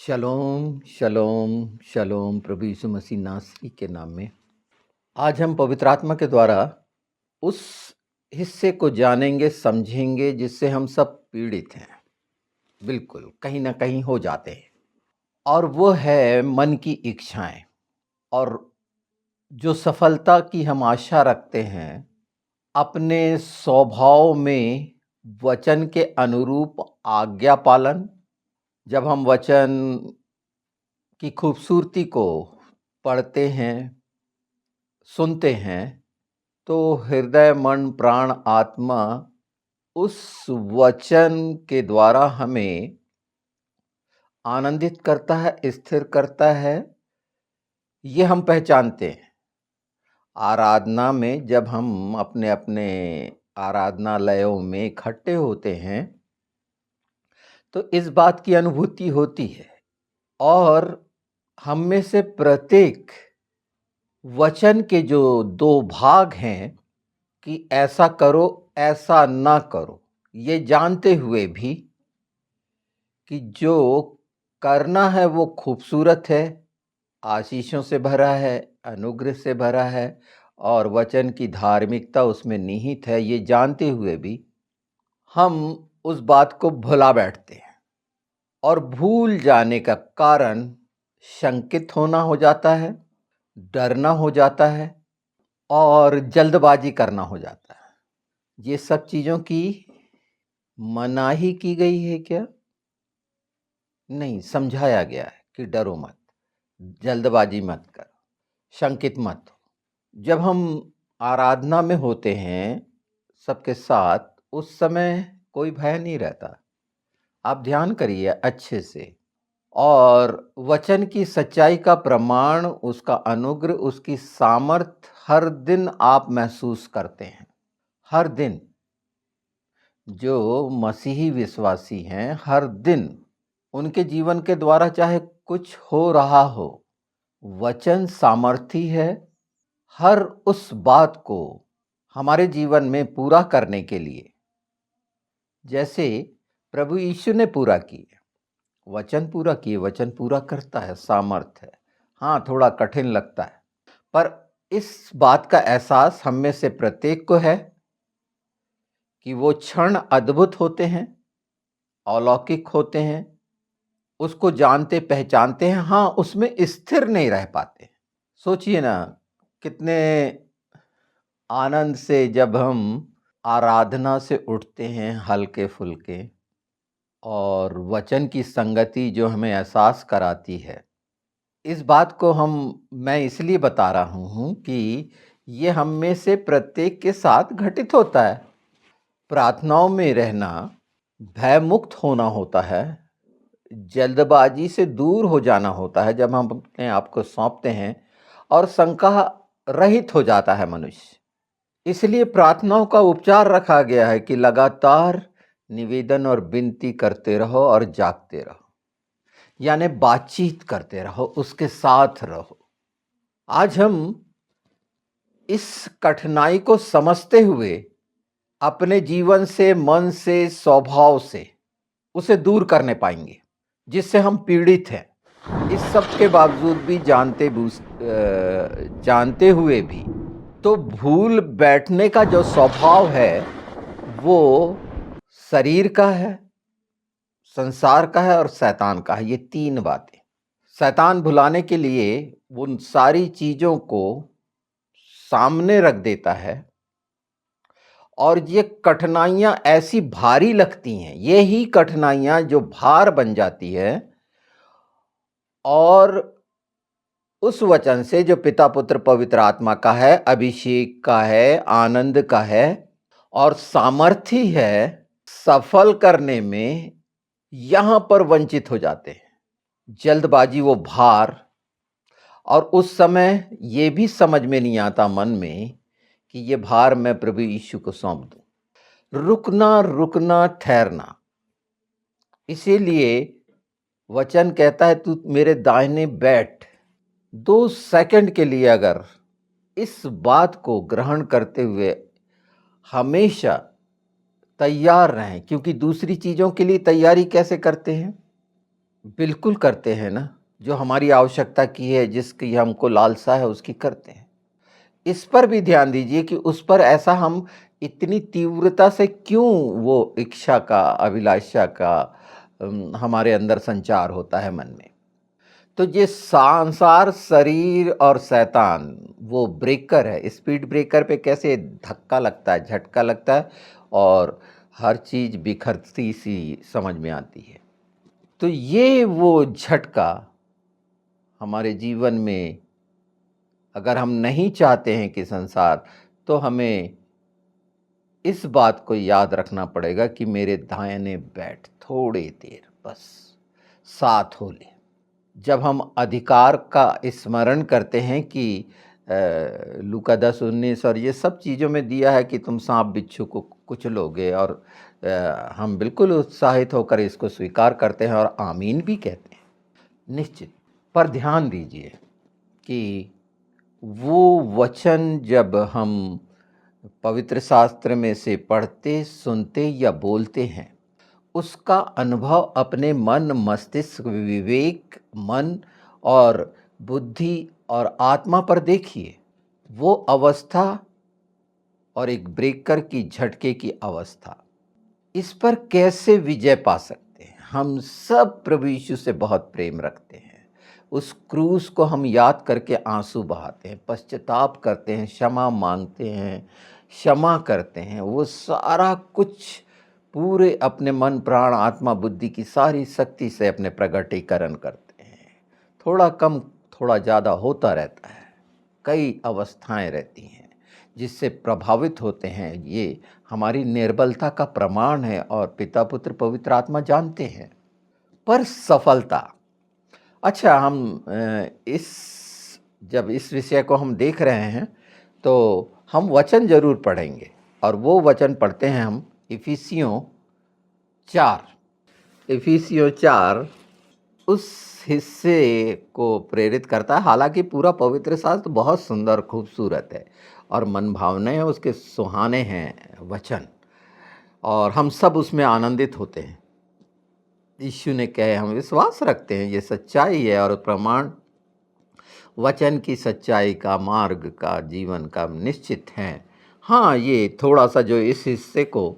शलोम शलोम शलोम प्रभु यीशु मसीह नासरी के नाम में आज हम पवित्र आत्मा के द्वारा उस हिस्से को जानेंगे, समझेंगे जिससे हम सब पीड़ित हैं, बिल्कुल कहीं ना कहीं हो जाते हैं। और वो है मन की इच्छाएं। और जो सफलता की हम आशा रखते हैं, अपने स्वभाव में वचन के अनुरूप आज्ञा पालन, जब हम वचन की खूबसूरती को पढ़ते हैं, सुनते हैं, तो हृदय, मन, प्राण, आत्मा उस वचन के द्वारा हमें आनंदित करता है, स्थिर करता है। ये हम पहचानते हैं। आराधना में जब हम अपने अपने आराधनालयों में इकट्ठे होते हैं तो इस बात की अनुभूति होती है। और हम में से प्रत्येक वचन के जो दो भाग हैं कि ऐसा करो, ऐसा ना करो, ये जानते हुए भी कि जो करना है वो खूबसूरत है, आशीषों से भरा है, अनुग्रह से भरा है और वचन की धार्मिकता उसमें निहित है, ये जानते हुए भी हम उस बात को भुला बैठते हैं। और भूल जाने का कारण शंकित होना हो जाता है, डरना हो जाता है और जल्दबाजी करना हो जाता है। ये सब चीज़ों की मनाही की गई है क्या? नहीं, समझाया गया है कि डरो मत, जल्दबाजी मत करो, शंकित मत हो। जब हम आराधना में होते हैं सबके साथ, उस समय कोई भय नहीं रहता। आप ध्यान करिए अच्छे से। और वचन की सच्चाई का प्रमाण, उसका अनुग्रह, उसकी सामर्थ हर दिन आप महसूस करते हैं। हर दिन जो मसीही विश्वासी हैं, हर दिन उनके जीवन के द्वारा चाहे कुछ हो रहा हो, वचन सामर्थी है हर उस बात को हमारे जीवन में पूरा करने के लिए, जैसे प्रभु यीशु ने पूरा किया। वचन पूरा किए, वचन पूरा करता है, सामर्थ है। हाँ, थोड़ा कठिन लगता है, पर इस बात का एहसास हम में से प्रत्येक को है कि वो क्षण अद्भुत होते हैं, अलौकिक होते हैं। उसको जानते पहचानते हैं, हाँ, उसमें स्थिर नहीं रह पाते। सोचिए ना, कितने आनंद से जब हम आराधना से उठते हैं हल्के फुल्के, और वचन की संगति जो हमें एहसास कराती है। इस बात को मैं इसलिए बता रहा हूँ कि ये हम में से प्रत्येक के साथ घटित होता है। प्रार्थनाओं में रहना, भयमुक्त होना होता है, जल्दबाजी से दूर हो जाना होता है जब हम अपने आप को सौंपते हैं, और शंका रहित हो जाता है मनुष्य। इसलिए प्रार्थनाओं का उपचार रखा गया है कि लगातार निवेदन और विनती करते रहो और जागते रहो, यानी बातचीत करते रहो, उसके साथ रहो। आज हम इस कठिनाई को समझते हुए अपने जीवन से, मन से, स्वभाव से उसे दूर करने पाएंगे, जिससे हम पीड़ित हैं। इस सब के बावजूद भी जानते हुए भी तो भूल बैठने का जो स्वभाव है वो शरीर का है, संसार का है और शैतान का है। ये तीन बातें शैतान भुलाने के लिए उन सारी चीजों को सामने रख देता है, और ये कठिनाइयां ऐसी भारी लगती हैं, ये ही कठिनाइयां जो भार बन जाती है, और उस वचन से जो पिता, पुत्र, पवित्र आत्मा का है, अभिषेक का है, आनंद का है और सामर्थी है, सफल करने में यहां पर वंचित हो जाते हैं। जल्दबाजी, वो भार, और उस समय ये भी समझ में नहीं आता मन में कि ये भार मैं प्रभु यीशु को सौंप दूं। रुकना, ठहरना। इसीलिए वचन कहता है, तू मेरे दाहिने बैठ। 2 सेकंड के लिए अगर इस बात को ग्रहण करते हुए हमेशा तैयार रहें, क्योंकि दूसरी चीजों के लिए तैयारी कैसे करते हैं? बिल्कुल करते हैं ना, जो हमारी आवश्यकता की है, जिसकी हमको लालसा है, उसकी करते हैं। इस पर भी ध्यान दीजिए कि उस पर ऐसा हम इतनी तीव्रता से क्यों वो इच्छा का, अभिलाषा का हमारे अंदर संचार होता है मन में। तो ये संसार, शरीर और शैतान वो ब्रेकर है, स्पीड ब्रेकर पे कैसे धक्का लगता है, झटका लगता है और हर चीज़ बिखरती सी समझ में आती है। तो ये वो झटका हमारे जीवन में अगर हम नहीं चाहते हैं कि संसार, तो हमें इस बात को याद रखना पड़ेगा कि मेरे दाहिने बैठ थोड़ी देर बस, साथ हो ले। जब हम अधिकार का स्मरण करते हैं कि लूका 10:19 और ये सब चीज़ों में दिया है कि तुम सांप बिच्छू को कुचलोगे, और हम बिल्कुल उत्साहित होकर इसको स्वीकार करते हैं और आमीन भी कहते हैं, निश्चित। पर ध्यान दीजिए कि वो वचन जब हम पवित्र शास्त्र में से पढ़ते, सुनते या बोलते हैं, उसका अनुभव अपने मन, मस्तिष्क, विवेक, मन और बुद्धि और आत्मा पर देखिए। वो अवस्था और एक ब्रेकर की झटके की अवस्था, इस पर कैसे विजय पा सकते हैं? हम सब प्रभु यीशु से बहुत प्रेम रखते हैं। उस क्रूस को हम याद करके आंसू बहाते हैं, पश्चाताप करते हैं, क्षमा मांगते हैं, क्षमा करते हैं। वो सारा कुछ पूरे अपने मन, प्राण, आत्मा, बुद्धि की सारी शक्ति से अपने प्रगटीकरण करते हैं। थोड़ा कम, थोड़ा ज़्यादा होता रहता है। कई अवस्थाएं रहती हैं जिससे प्रभावित होते हैं। ये हमारी निर्बलता का प्रमाण है और पिता, पुत्र, पवित्र आत्मा जानते हैं। पर सफलता, अच्छा, हम इस जब इस विषय को हम देख रहे हैं तो हम वचन जरूर पढ़ेंगे, और वो वचन पढ़ते हैं हम इफिसियों 4। इफिसियों 4 उस हिस्से को प्रेरित करता है। हालांकि पूरा पवित्र शास्त्र बहुत सुंदर, खूबसूरत है और मन भावने हैं, उसके सुहाने हैं वचन, और हम सब उसमें आनंदित होते हैं। यीशु ने कहे, हम विश्वास रखते हैं, ये सच्चाई है और प्रमाण वचन की सच्चाई का, मार्ग का, जीवन का निश्चित है। हाँ, ये थोड़ा सा जो इस हिस्से को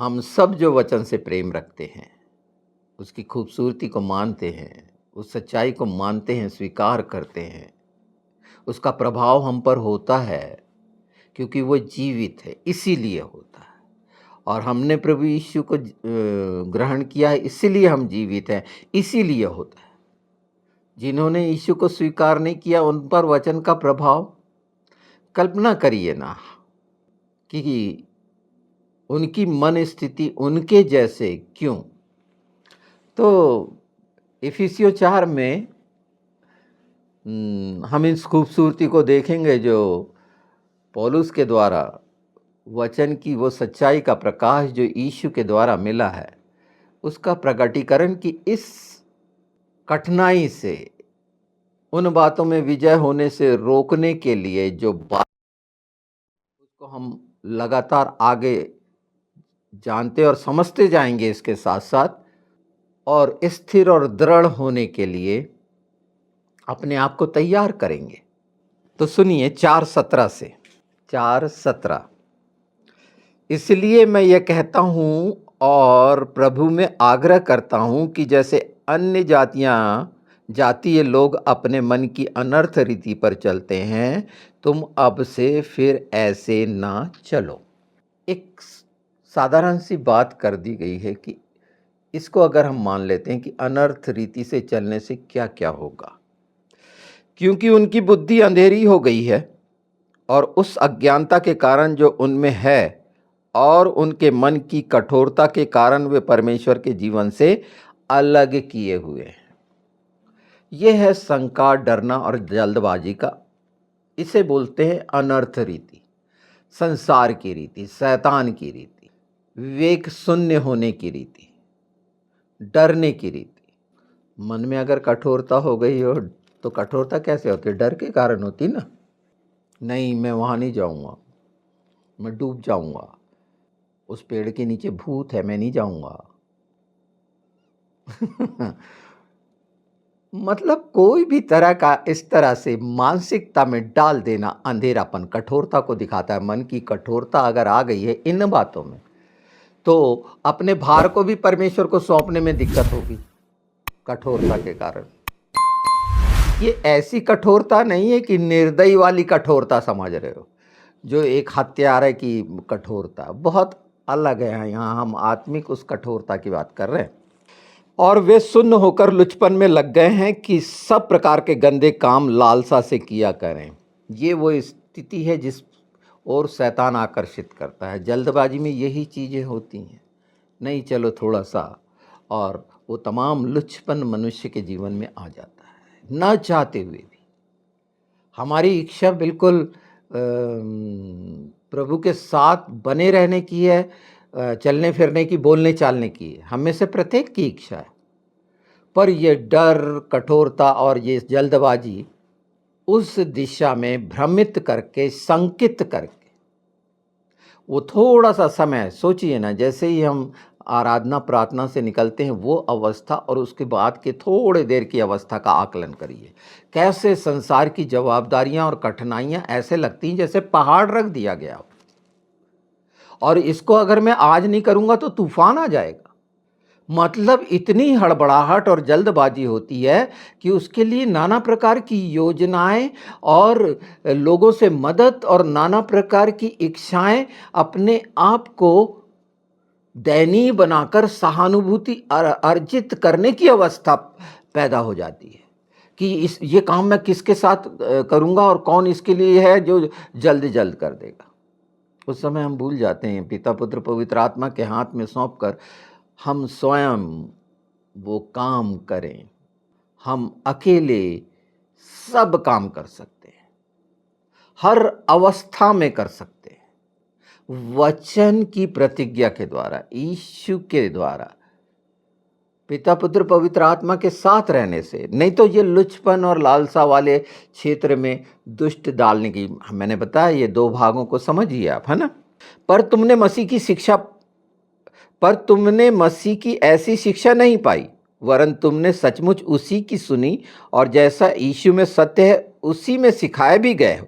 हम सब जो वचन से प्रेम रखते हैं, उसकी खूबसूरती को मानते हैं, उस सच्चाई को मानते हैं, स्वीकार करते हैं, उसका प्रभाव हम पर होता है क्योंकि वो जीवित है, इसीलिए होता है। और हमने प्रभु यीशु को ग्रहण किया है, इसीलिए हम जीवित हैं, इसीलिए होता है। जिन्होंने यीशु को स्वीकार नहीं किया, उन पर वचन का प्रभाव कल्पना करिए ना कि उनकी मन स्थिति उनके जैसे क्यों। तो इफिसियों 4 में हम इस खूबसूरती को देखेंगे जो पौलुस के द्वारा वचन की वो सच्चाई का प्रकाश जो यीशु के द्वारा मिला है, उसका प्रकटीकरण की इस कठिनाई से, उन बातों में विजय होने से रोकने के लिए जो बात, उसको हम लगातार आगे जानते और समझते जाएंगे इसके साथ साथ, और स्थिर और दृढ़ होने के लिए अपने आप को तैयार करेंगे। तो सुनिए 4:17 से। 4:17, इसलिए मैं यह कहता हूँ और प्रभु में आग्रह करता हूँ कि जैसे अन्य जातीय लोग अपने मन की अनर्थ रीति पर चलते हैं, तुम अब से फिर ऐसे ना चलो। एक साधारण सी बात कर दी गई है कि इसको अगर हम मान लेते हैं कि अनर्थ रीति से चलने से क्या क्या होगा, क्योंकि उनकी बुद्धि अंधेरी हो गई है और उस अज्ञानता के कारण जो उनमें है, और उनके मन की कठोरता के कारण वे परमेश्वर के जीवन से अलग किए हुए हैं। यह है शंका, डरना और जल्दबाजी का। इसे बोलते हैं अनर्थ रीति, संसार की रीति, शैतान की रीति, विवेक शून्य होने की रीति, डरने की रीति। मन में अगर कठोरता हो गई हो, तो कठोरता कैसे होती है? डर के कारण होती ना। नहीं, मैं वहाँ नहीं जाऊँगा, मैं डूब जाऊँगा, उस पेड़ के नीचे भूत है, मैं नहीं जाऊँगा। मतलब कोई भी तरह का इस तरह से मानसिकता में डाल देना अंधेरापन कठोरता को दिखाता है। मन की कठोरता अगर आ गई है इन बातों में, तो अपने भार को भी परमेश्वर को सौंपने में दिक्कत होगी कठोरता के कारण। ये ऐसी कठोरता नहीं है कि निर्दयी वाली कठोरता समझ रहे हो, जो एक हत्यारे की कठोरता, बहुत अलग है। यहाँ हम आत्मिक उस कठोरता की बात कर रहे हैं। और वे सुन्न होकर लुचपन में लग गए हैं कि सब प्रकार के गंदे काम लालसा से किया करें। ये वो स्थिति है जिस और शैतान आकर्षित करता है। जल्दबाजी में यही चीज़ें होती हैं। नहीं चलो थोड़ा सा, और वो तमाम लुचपन मनुष्य के जीवन में आ जाता है, ना चाहते हुए भी। हमारी इच्छा बिल्कुल प्रभु के साथ बने रहने की है, चलने फिरने की, बोलने चालने की है। हम में से प्रत्येक की इच्छा है, पर ये डर, कठोरता और ये जल्दबाजी उस दिशा में भ्रमित करके, संकित करके, वो थोड़ा सा समय सोचिए ना, जैसे ही हम आराधना प्रार्थना से निकलते हैं वो अवस्था और उसके बाद के थोड़े देर की अवस्था का आकलन करिए। कैसे संसार की जवाबदारियां और कठिनाइयां ऐसे लगती हैं जैसे पहाड़ रख दिया गया हो, और इसको अगर मैं आज नहीं करूंगा तो तूफान आ जाएगा। मतलब इतनी हड़बड़ाहट और जल्दबाजी होती है कि उसके लिए नाना प्रकार की योजनाएं और लोगों से मदद और नाना प्रकार की इच्छाएं अपने आप को दयनीय बनाकर सहानुभूति अर्जित करने की अवस्था पैदा हो जाती है कि ये काम मैं किसके साथ करूंगा और कौन इसके लिए है जो जल्द जल्द कर देगा। उस समय हम भूल जाते हैं पिता पुत्र पवित्र आत्मा के हाथ में सौंपकर हम स्वयं वो काम करें। हम अकेले सब काम कर सकते हैं, हर अवस्था में कर सकते हैं, वचन की प्रतिज्ञा के द्वारा, यीशु के द्वारा, पिता पुत्र पवित्र आत्मा के साथ रहने से। नहीं तो ये लुचपन और लालसा वाले क्षेत्र में दुष्ट डालने की, मैंने बताया ये दो भागों को समझिए आप, है ना। पर तुमने मसीह की ऐसी शिक्षा नहीं पाई, वरन तुमने सचमुच उसी की सुनी और जैसा यीशु में सत्य है उसी में सिखाए भी गए हो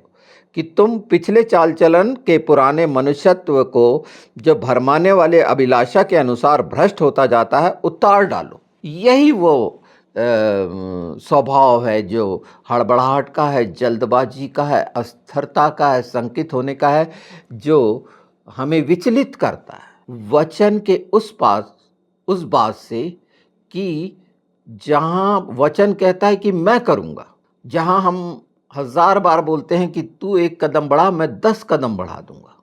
कि तुम पिछले चाल चलन के पुराने मनुष्यत्व को जो भरमाने वाले अभिलाषा के अनुसार भ्रष्ट होता जाता है उतार डालो। यही वो स्वभाव है जो हड़बड़ाहट का है, जल्दबाजी का है, अस्थिरता का है, संकित होने का है, जो हमें विचलित करता है वचन के उस बात से कि जहाँ वचन कहता है कि मैं करूँगा, जहाँ हम 1000 बार बोलते हैं कि तू 1 कदम बढ़ा मैं 10 कदम बढ़ा दूंगा,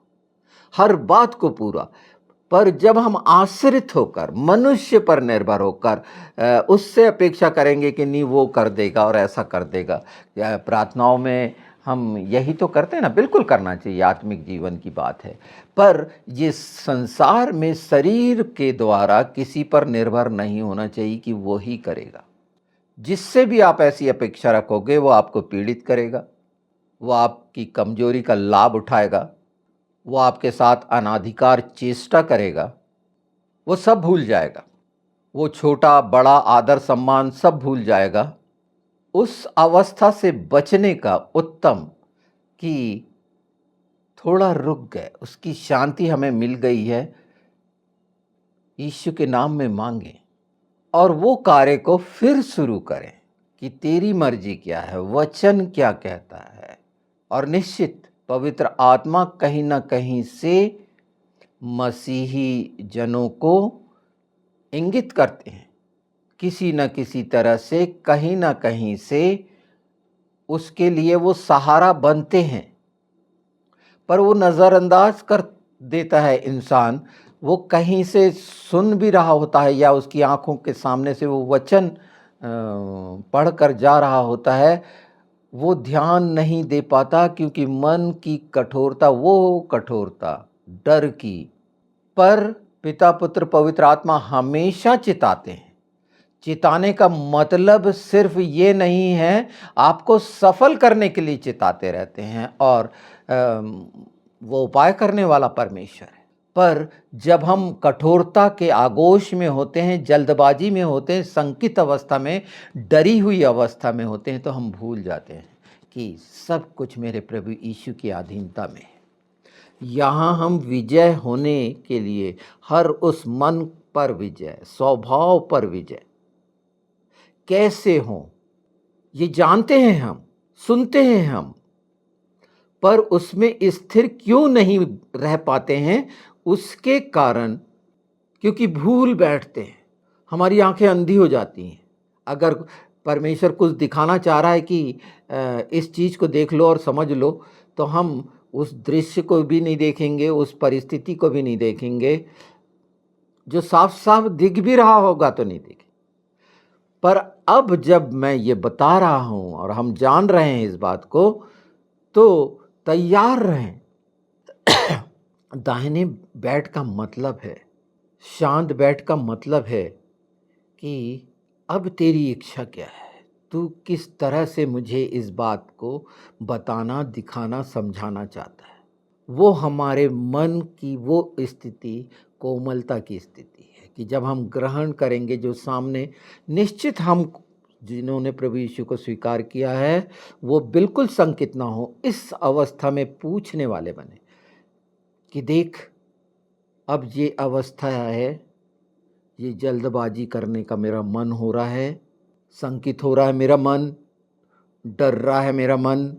हर बात को पूरा। पर जब हम आश्रित होकर, मनुष्य पर निर्भर होकर उससे अपेक्षा करेंगे कि नहीं वो कर देगा और ऐसा कर देगा, प्रार्थनाओं में हम यही तो करते हैं ना, बिल्कुल करना चाहिए, आत्मिक जीवन की बात है। पर ये संसार में शरीर के द्वारा किसी पर निर्भर नहीं होना चाहिए कि वो ही करेगा। जिससे भी आप ऐसी अपेक्षा रखोगे वो आपको पीड़ित करेगा, वो आपकी कमजोरी का लाभ उठाएगा, वो आपके साथ अनाधिकार चेष्टा करेगा, वो सब भूल जाएगा, वो छोटा बड़ा आदर सम्मान सब भूल जाएगा। उस अवस्था से बचने का उत्तम कि थोड़ा रुक गए, उसकी शांति हमें मिल गई है, यीशु के नाम में मांगे और वो कार्य को फिर शुरू करें कि तेरी मर्जी क्या है, वचन क्या कहता है। और निश्चित पवित्र आत्मा कहीं ना कहीं से मसीही जनों को इंगित करते हैं, किसी न किसी तरह से, कहीं ना कहीं से उसके लिए वो सहारा बनते हैं, पर वो नज़रअंदाज कर देता है इंसान। वो कहीं से सुन भी रहा होता है या उसकी आंखों के सामने से वो वचन पढ़कर जा रहा होता है, वो ध्यान नहीं दे पाता क्योंकि मन की कठोरता, वो कठोरता डर की। पर पिता पुत्र पवित्र आत्मा हमेशा चिताते हैं। चिताने का मतलब सिर्फ ये नहीं है, आपको सफल करने के लिए चिताते रहते हैं, और वो उपाय करने वाला परमेश्वर है। पर जब हम कठोरता के आगोश में होते हैं, जल्दबाजी में होते हैं, संकित अवस्था में, डरी हुई अवस्था में होते हैं, तो हम भूल जाते हैं कि सब कुछ मेरे प्रभु यीशु की अधीनता में है। यहाँ हम विजय होने के लिए हर उस मन पर विजय, स्वभाव पर विजय कैसे हो, ये जानते हैं हम, सुनते हैं हम, पर उसमें स्थिर क्यों नहीं रह पाते हैं? उसके कारण क्योंकि भूल बैठते हैं, हमारी आंखें अंधी हो जाती हैं। अगर परमेश्वर कुछ दिखाना चाह रहा है कि इस चीज़ को देख लो और समझ लो, तो हम उस दृश्य को भी नहीं देखेंगे, उस परिस्थिति को भी नहीं देखेंगे, जो साफ साफ दिख भी रहा होगा तो नहीं देखेंगे। पर अब जब मैं ये बता रहा हूँ और हम जान रहे हैं इस बात को, तो तैयार रहें। दाहिने बैठ का मतलब है, शांत बैठ का मतलब है कि अब तेरी इच्छा क्या है, तू किस तरह से मुझे इस बात को बताना, दिखाना, समझाना चाहता है। वो हमारे मन की वो स्थिति कोमलता की स्थिति है कि जब हम ग्रहण करेंगे, जो सामने निश्चित हम जिन्होंने प्रभु यीशु को स्वीकार किया है, वो बिल्कुल संकित ना हो, इस अवस्था में पूछने वाले बने कि देख, अब ये अवस्था है, ये जल्दबाजी करने का मेरा मन हो रहा है, संकित हो रहा है मेरा मन, डर रहा है मेरा मन।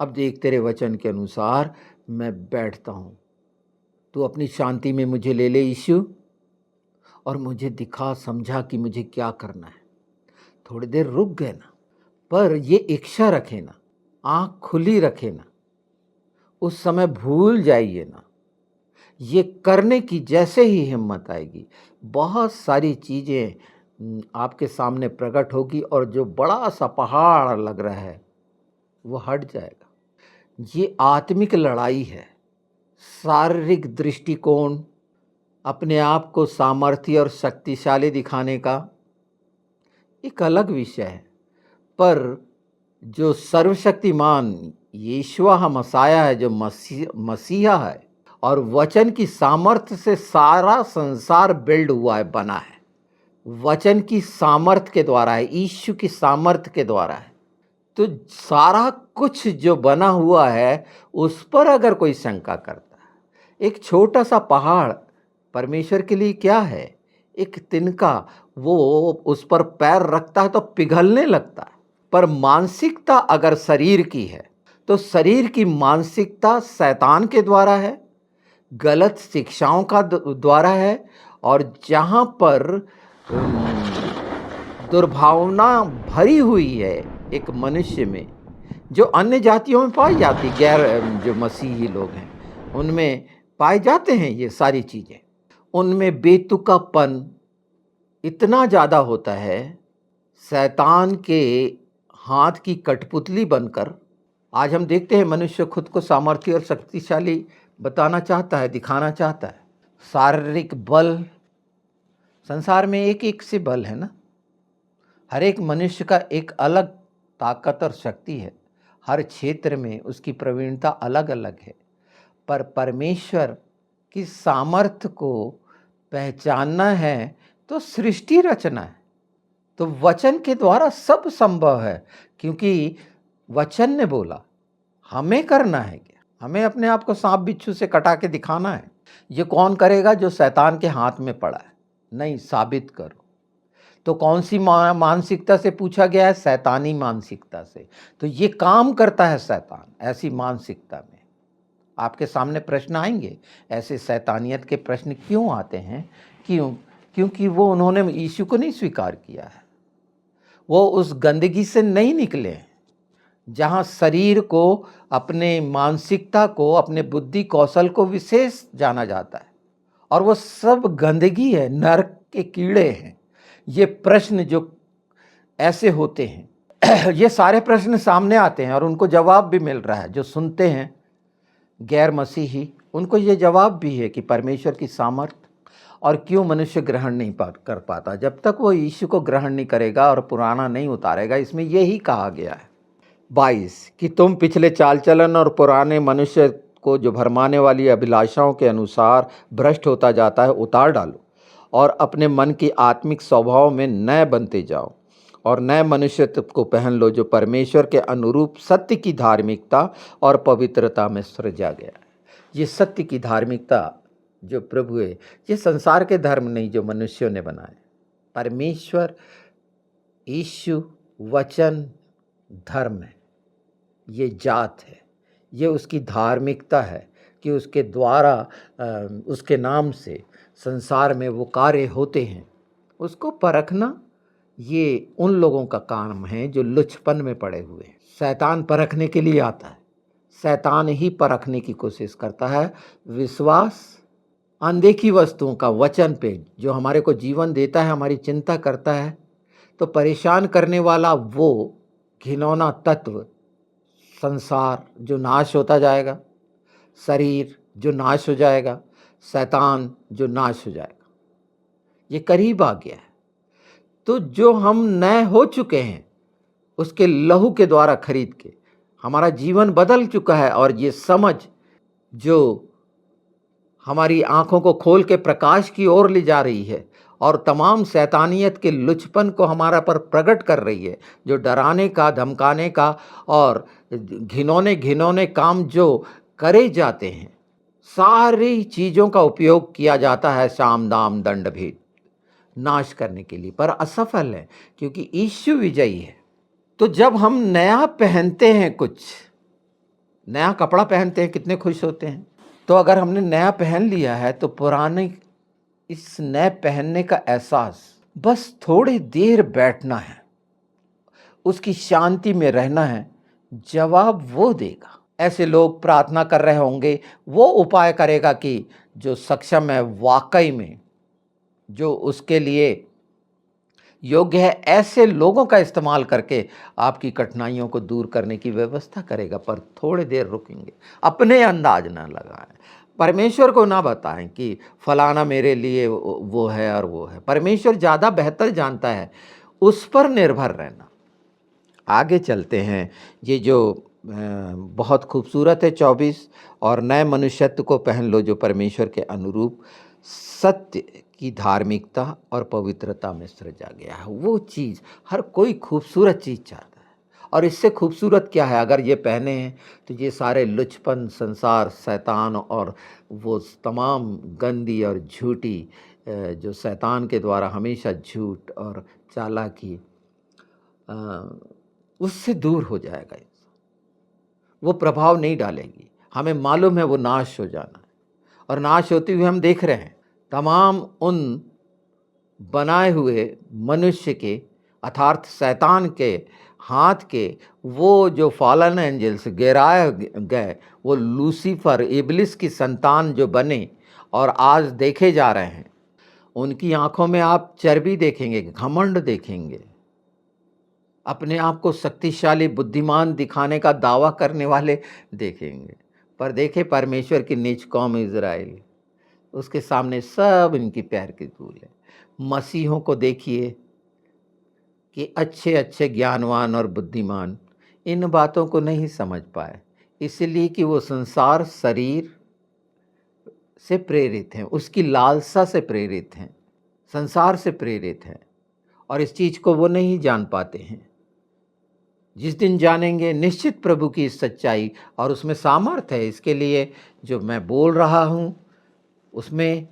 अब देख, तेरे वचन के अनुसार मैं बैठता हूँ, तू अपनी शांति में मुझे ले ले यीशु, और मुझे दिखा, समझा कि मुझे क्या करना है। थोड़ी देर रुक गए ना, पर ये इच्छा रखे ना, आँख खुली रखे ना, उस समय भूल जाइए ना। ये करने की जैसे ही हिम्मत आएगी, बहुत सारी चीज़ें आपके सामने प्रकट होगी, और जो बड़ा सा पहाड़ लग रहा है वो हट जाएगा। ये आत्मिक लड़ाई है। शारीरिक दृष्टिकोण, अपने आप को सामर्थ्य और शक्तिशाली दिखाने का एक अलग विषय है, पर जो सर्वशक्तिमान यीशुआ मसाया है, जो मसीहा है, और वचन की सामर्थ्य से सारा संसार बिल्ड हुआ है, बना है, वचन की सामर्थ्य के द्वारा है, यीशु की सामर्थ्य के द्वारा है। तो सारा कुछ जो बना हुआ है, उस पर अगर कोई शंका करता है, एक छोटा सा पहाड़ परमेश्वर के लिए क्या है, एक तिनका, वो उस पर पैर रखता है तो पिघलने लगता है। पर मानसिकता अगर शरीर की है, तो शरीर की मानसिकता शैतान के द्वारा है, गलत शिक्षाओं का द्वारा है, और जहाँ पर दुर्भावना भरी हुई है एक मनुष्य में, जो अन्य जातियों में पाई जाती, गैर जो मसीही लोग हैं उनमें पाए जाते हैं ये सारी चीज़ें, उनमें बेतुकापन इतना ज़्यादा होता है, शैतान के हाथ की कठपुतली बनकर। आज हम देखते हैं मनुष्य खुद को सामर्थ्य और शक्तिशाली बताना चाहता है, दिखाना चाहता है। शारीरिक बल, संसार में एक एक से बल है ना, हर एक मनुष्य का एक अलग ताकत और शक्ति है, हर क्षेत्र में उसकी प्रवीणता अलग अलग है। पर परमेश्वर की सामर्थ्य को पहचानना है तो सृष्टि रचना है, तो वचन के द्वारा सब संभव है, क्योंकि वचन ने बोला। हमें करना है क्या? हमें अपने आप को सांप बिच्छू से कटा के दिखाना है। ये कौन करेगा? जो शैतान के हाथ में पड़ा है। नहीं, साबित करो। तो कौन सी मानसिकता से पूछा गया है? शैतानी मानसिकता से। तो ये काम करता है शैतान ऐसी मानसिकता में। आपके सामने प्रश्न आएंगे, ऐसे शैतानियत के प्रश्न क्यों आते हैं? क्यों? क्योंकि वो उन्होंने यीशु को नहीं स्वीकार किया है, वो उस गंदगी से नहीं निकले हैं जहाँ शरीर को, अपने मानसिकता को, अपने बुद्धि कौशल को विशेष जाना जाता है, और वो सब गंदगी है, नरक के कीड़े हैं। ये प्रश्न जो ऐसे होते हैं ये सारे प्रश्न सामने आते हैं और उनको जवाब भी मिल रहा है। जो सुनते हैं गैर मसीही, उनको ये जवाब भी है कि परमेश्वर की सामर्थ्य, और क्यों मनुष्य ग्रहण नहीं कर पाता। जब तक वो यीशु को ग्रहण नहीं करेगा और पुराना नहीं उतारेगा। इसमें यही कहा गया है 22 कि तुम पिछले चाल चलन और पुराने मनुष्य को जो भरमाने वाली अभिलाषाओं के अनुसार भ्रष्ट होता जाता है उतार डालो और अपने मन की आत्मिक स्वभाव में नए बनते जाओ और नए मनुष्यत्व को पहन लो जो परमेश्वर के अनुरूप सत्य की धार्मिकता और पवित्रता में सृजा गया है। ये सत्य की धार्मिकता जो प्रभु है, ये संसार के धर्म नहीं जो मनुष्यों ने बनाए। परमेश्वर, यीशु, वचन धर्म है, ये जात है, ये उसकी धार्मिकता है कि उसके द्वारा उसके नाम से संसार में वो कार्य होते हैं। उसको परखना ये उन लोगों का काम है जो लुचपन में पड़े हुए हैं। शैतान परखने के लिए आता है, शैतान ही परखने की कोशिश करता है। विश्वास अनदेखी वस्तुओं का वचन पे जो हमारे को जीवन देता है, हमारी चिंता करता है, तो परेशान करने वाला वो घिनौना तत्व संसार जो नाश होता जाएगा, शरीर जो नाश हो जाएगा, शैतान जो नाश हो जाएगा, ये करीब आ गया है। तो जो हम नए हो चुके हैं उसके लहू के द्वारा खरीद के हमारा जीवन बदल चुका है और ये समझ जो हमारी आंखों को खोल के प्रकाश की ओर ले जा रही है और तमाम शैतानियत के लुचपन को हमारा पर प्रकट कर रही है, जो डराने का, धमकाने का और घिनौने घिनौने काम जो करे जाते हैं, सारी चीज़ों का उपयोग किया जाता है साम दाम दंड भेद नाश करने के लिए, पर असफल है क्योंकि यीशु विजयी है। तो जब हम नया पहनते हैं, कुछ नया कपड़ा पहनते हैं, कितने खुश होते हैं। तो अगर हमने नया पहन लिया है तो पुराने इस नए पहनने का एहसास बस थोड़ी देर बैठना है, उसकी शांति में रहना है, जवाब वो देगा। ऐसे लोग प्रार्थना कर रहे होंगे, वो उपाय करेगा कि जो सक्षम है वाकई में, जो उसके लिए योग्य है, ऐसे लोगों का इस्तेमाल करके आपकी कठिनाइयों को दूर करने की व्यवस्था करेगा। पर थोड़ी देर रुकेंगे, अपने अंदाज ना लगाएं, परमेश्वर को ना बताएं कि फलाना मेरे लिए वो है और वो है। परमेश्वर ज़्यादा बेहतर जानता है, उस पर निर्भर रहना। आगे चलते हैं। ये जो बहुत खूबसूरत है 24, और नए मनुष्यत्व को पहन लो जो परमेश्वर के अनुरूप सत्य की धार्मिकता और पवित्रता में सृजा गया है। वो चीज़ हर कोई खूबसूरत चीज़ चाहता है, और इससे खूबसूरत क्या है अगर ये पहने हैं तो ये सारे लुचपन, संसार, शैतान और वो तमाम गंदी और झूठी जो शैतान के द्वारा हमेशा झूठ और चालाकी, उससे दूर हो जाएगा। वो प्रभाव नहीं डालेगी। हमें मालूम है वो नाश हो जाना है, और नाश होते हुए हम देख रहे हैं तमाम उन बनाए हुए मनुष्य के अर्थात शैतान के हाथ के वो जो फॉलन एंजल्स गिराए गए, वो लूसीफर, इब्लिस की संतान जो बने और आज देखे जा रहे हैं, उनकी आंखों में आप चर्बी देखेंगे, घमंड देखेंगे, अपने आप को शक्तिशाली, बुद्धिमान दिखाने का दावा करने वाले देखेंगे। पर देखे परमेश्वर की निज कौम इज़राइल, उसके सामने सब इनकी पैर की धूल है। मसीहों को देखिए कि अच्छे अच्छे ज्ञानवान और बुद्धिमान इन बातों को नहीं समझ पाए, इसलिए कि वो संसार, शरीर से प्रेरित हैं, उसकी लालसा से प्रेरित हैं, संसार से प्रेरित हैं, और इस चीज़ को वो नहीं जान पाते हैं। जिस दिन जानेंगे निश्चित प्रभु की सच्चाई, और उसमें सामर्थ है, इसके लिए जो मैं बोल रहा हूँ उसमें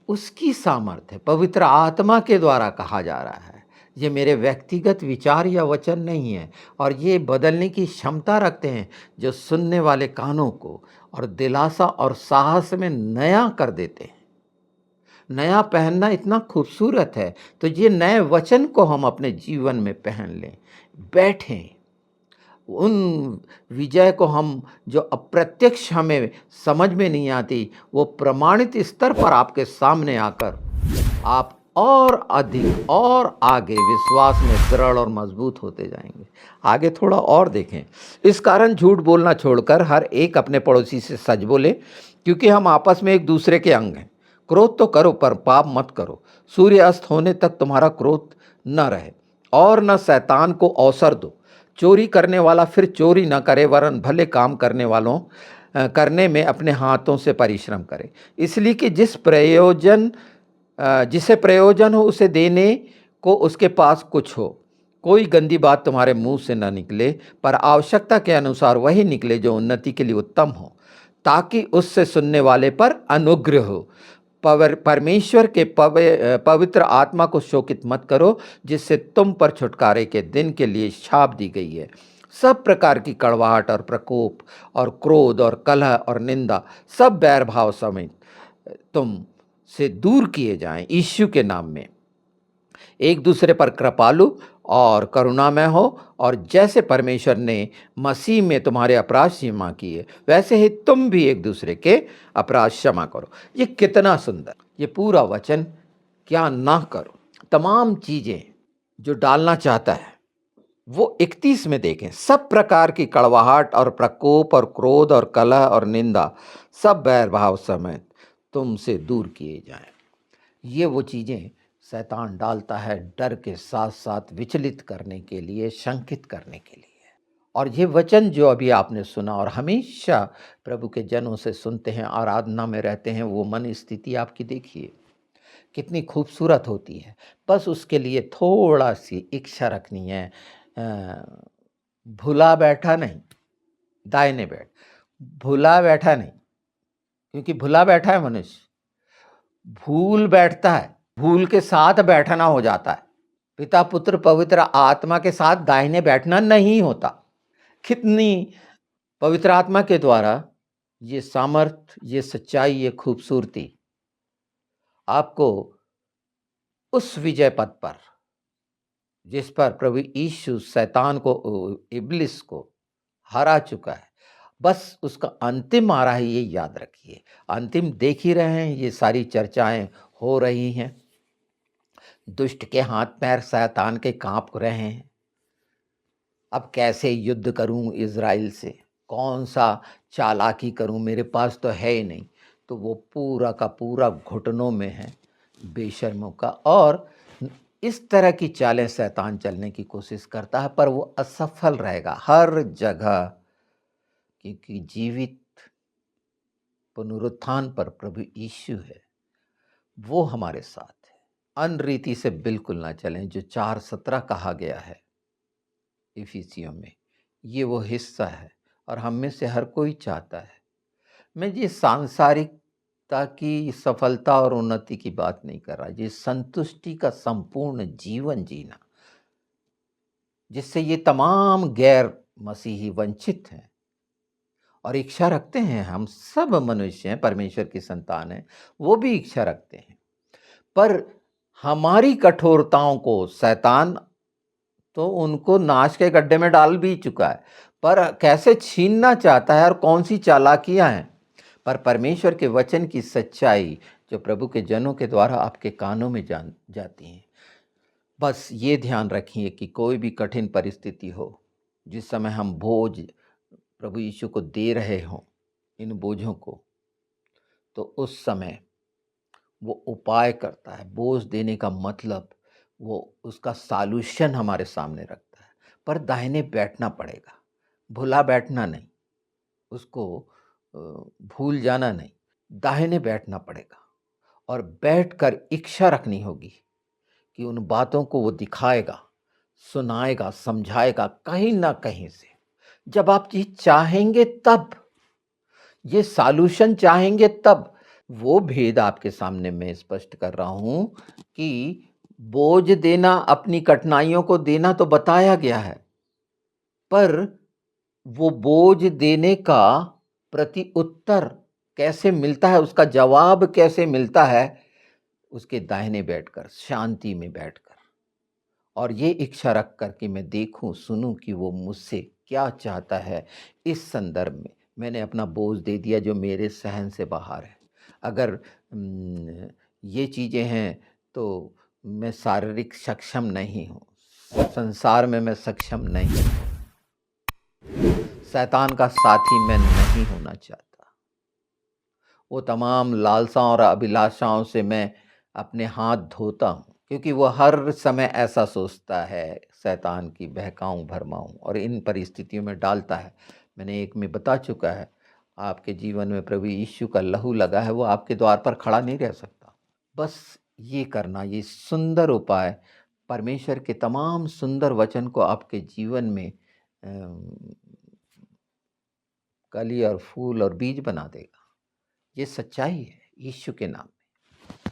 उसकी सामर्थ है, पवित्र आत्मा के द्वारा कहा जा रहा है। ये मेरे व्यक्तिगत विचार या वचन नहीं है, और ये बदलने की क्षमता रखते हैं जो सुनने वाले कानों को और दिलासा और साहस में नया कर देते हैं। नया पहनना इतना खूबसूरत है, तो ये नए वचन को हम अपने जीवन में पहन लें, बैठें, उन विजय को हम जो अप्रत्यक्ष हमें समझ में नहीं आती, वो प्रमाणित स्तर पर आपके सामने आकर आप और अधिक और आगे विश्वास में दृढ़ और मजबूत होते जाएंगे। आगे थोड़ा और देखें। इस कारण झूठ बोलना छोड़कर हर एक अपने पड़ोसी से सच बोले, क्योंकि हम आपस में एक दूसरे के अंग हैं। क्रोध तो करो पर पाप मत करो। सूर्य अस्त होने तक तुम्हारा क्रोध न रहे, और न शैतान को अवसर दो। चोरी करने वाला फिर चोरी न करे, वरन भले काम करने वालों करने में अपने हाथों से परिश्रम करें, इसलिए कि जिसे प्रयोजन हो उसे देने को उसके पास कुछ हो। कोई गंदी बात तुम्हारे मुंह से न निकले, पर आवश्यकता के अनुसार वही निकले जो उन्नति के लिए उत्तम हो, ताकि उससे सुनने वाले पर अनुग्रह हो। परमेश्वर के पवित्र आत्मा को शोकित मत करो, जिससे तुम पर छुटकारे के दिन के लिए छाप दी गई है। सब प्रकार की कड़वाहट और प्रकोप और क्रोध और कलह और निंदा, सब बैर भाव समेत तुम से दूर किए जाएं। यीशु के नाम में एक दूसरे पर कृपालु और करुणामय हो, और जैसे परमेश्वर ने मसीह में तुम्हारे अपराध क्षमा किए, वैसे ही तुम भी एक दूसरे के अपराध क्षमा करो। ये कितना सुंदर, ये पूरा वचन क्या ना करो, तमाम चीजें जो डालना चाहता है वो 31 में देखें। सब प्रकार की कड़वाहट और प्रकोप और क्रोध और कलह और निंदा, सब बैर भाव समेत तुमसे दूर किए जाएं। ये वो चीजें शैतान डालता है डर के साथ साथ विचलित करने के लिए, शंकित करने के लिए। और ये वचन जो अभी आपने सुना और हमेशा प्रभु के जनों से सुनते हैं, आराधना में रहते हैं, वो मन स्थिति आपकी देखिए कितनी खूबसूरत होती है। बस उसके लिए थोड़ा सी इच्छा रखनी है। भुला बैठा नहीं, दाहिने बैठ, भुला बैठा नहीं, क्योंकि भुला बैठा है मनुष्य, भूल बैठता है, भूल के साथ बैठना हो जाता है। पिता पुत्र पवित्र आत्मा के साथ दाहिने बैठना नहीं होता। कितनी पवित्र आत्मा के द्वारा ये सामर्थ, ये सच्चाई, ये खूबसूरती आपको उस विजय पद पर, जिस पर प्रभु यीशु शैतान को, इब्लिस को हरा चुका है, बस उसका अंतिम आ रहा है, ये याद रखिए। अंतिम देख ही रहे हैं, ये सारी चर्चाएं हो रही हैं। दुष्ट के हाथ पैर शैतान के कांप रहे हैं। अब कैसे युद्ध करूं इज़राइल से, कौन सा चालाकी करूं, मेरे पास तो है ही नहीं। तो वो पूरा का पूरा घुटनों में है बेशर्मों का। और इस तरह की चालें शैतान चलने की कोशिश करता है, पर वो असफल रहेगा हर जगह, क्योंकि जीवित पुनरुत्थान पर प्रभु यीशु है, वो हमारे साथ है। अनरीति से बिल्कुल ना चलें, जो 4:17 कहा गया है इफिसियों में, ये वो हिस्सा है। और हम में से हर कोई चाहता है, मैं ये सांसारिकता की सफलता और उन्नति की बात नहीं कर रहा, ये संतुष्टि का संपूर्ण जीवन जीना, जिससे ये तमाम गैर मसीही वंचित हैं और इच्छा रखते हैं। हम सब मनुष्य हैं, परमेश्वर की संतान हैं, वो भी इच्छा रखते हैं। पर हमारी कठोरताओं को शैतान तो उनको नाश के गड्ढे में डाल भी चुका है, पर कैसे छीनना चाहता है और कौन सी चालाकियां हैं। पर परमेश्वर के वचन की सच्चाई जो प्रभु के जनों के द्वारा आपके कानों में जान जाती हैं, बस ये ध्यान रखिए कि कोई भी कठिन परिस्थिति हो, जिस समय हम बोझ प्रभु यीशु को दे रहे हों, इन बोझों को, तो उस समय वो उपाय करता है। बोझ देने का मतलब वो उसका सॉल्यूशन हमारे सामने रखता है। पर दाहिने बैठना पड़ेगा, भुला बैठना नहीं, उसको भूल जाना नहीं, दाहिने बैठना पड़ेगा। और बैठकर इच्छा रखनी होगी कि उन बातों को वो दिखाएगा, सुनाएगा, समझाएगा कहीं ना कहीं से। जब आप ये चाहेंगे तब, ये सॉल्यूशन चाहेंगे तब। वो भेद आपके सामने मैं स्पष्ट कर रहा हूं कि बोझ देना, अपनी कठिनाइयों को देना तो बताया गया है, पर वो बोझ देने का प्रति उत्तर कैसे मिलता है, उसका जवाब कैसे मिलता है, उसके दाहिने बैठकर, शांति में बैठकर, और ये इच्छा रख कर कि मैं देखूं, सुनूं कि वो मुझसे क्या चाहता है। इस संदर्भ में मैंने अपना बोझ दे दिया जो मेरे सहन से बाहर है। अगर ये चीज़ें हैं तो मैं शारीरिक सक्षम नहीं हूँ, संसार में मैं सक्षम नहीं हूँ, शैतान का साथी मैं नहीं होना चाहता। वो तमाम लालसाओं और अभिलाषाओं से मैं अपने हाथ धोता हूँ, क्योंकि वो हर समय ऐसा सोचता है, शैतान की बहकाऊं भरमाऊं, और इन परिस्थितियों में डालता है। मैंने एक में बता चुका है, आपके जीवन में प्रभु यीशु का लहू लगा है, वो आपके द्वार पर खड़ा नहीं रह सकता। बस ये करना, ये सुंदर उपाय परमेश्वर के तमाम सुंदर वचन को आपके जीवन में कली और फूल और बीज बना देगा। ये सच्चाई है यीशु के नाम में।